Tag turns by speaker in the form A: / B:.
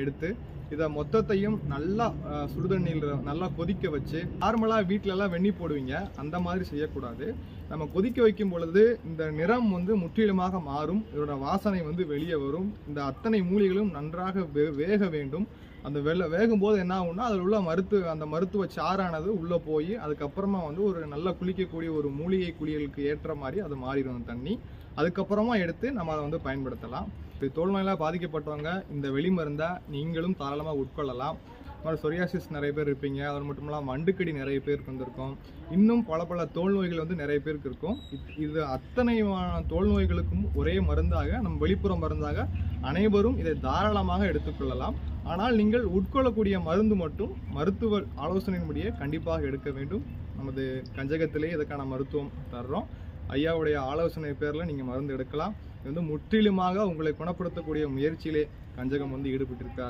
A: எடுத்து இதை மொத்தத்தையும் நல்லா சுடுதண்ணியில் நல்லா கொதிக்க வச்சு, நார்மலாக வீட்டிலலாம் வெந்நீர் போடுவீங்க, அந்த மாதிரி செய்யக்கூடாது. நம்ம கொதிக்க வைக்கும் பொழுது இந்த நிறம் வந்து முற்றிலுமாக மாறும், இதோட வாசனை வந்து வெளியே வரும். இந்த அத்தனை மூலிகளும் நன்றாக வேக வேண்டும். அந்த வேகும்போது என்ன ஆகும்னா அதில் உள்ள அந்த மருத்துவ சாறானது உள்ளே போய் அதுக்கப்புறமா வந்து ஒரு நல்லா குளிக்கக்கூடிய ஒரு மூலிகை குளியலுக்கு ஏற்ற மாதிரி அது மாறிடும் அந்த தண்ணி. அதுக்கப்புறமா எடுத்து நம்ம அதை வந்து பயன்படுத்தலாம். தோல் நோயால் பாதிக்கப்பட்டவங்க இந்த வெளிமருந்தை நீங்களும் தாராளமாக உட்கொள்ளலாம். சொரியாசிஸ் நிறைய பேர் இருப்பீங்க, அது மட்டும் இல்லாமல் வண்டுக்கடி நிறைய பேருக்கு வந்திருக்கும், இன்னும் பல தோல் நோய்கள் வந்து நிறைய பேருக்கு இருக்கும். இது அத்தனை தோல் நோய்களுக்கும் ஒரே மருந்தாக, நம் வெளிப்புற மருந்தாக அனைவரும் இதை தாராளமாக எடுத்துக்கொள்ளலாம். ஆனால் நீங்கள் உட்கொள்ளக்கூடிய மருந்து மட்டும் மருத்துவ ஆலோசனையின்படியே கண்டிப்பாக எடுக்க வேண்டும். நமது கஞ்சகத்திலே இதற்கான மருத்துவம் தர்றோம். ஐயாவுடைய ஆலோசனை பேரில் நீங்கள் மருந்து எடுக்கலாம். இது வந்து முற்றிலுமாக உங்களை குணப்படுத்தக்கூடிய முயற்சியிலே கஞ்சகம் வந்து ஈடுபட்டிருக்கார்.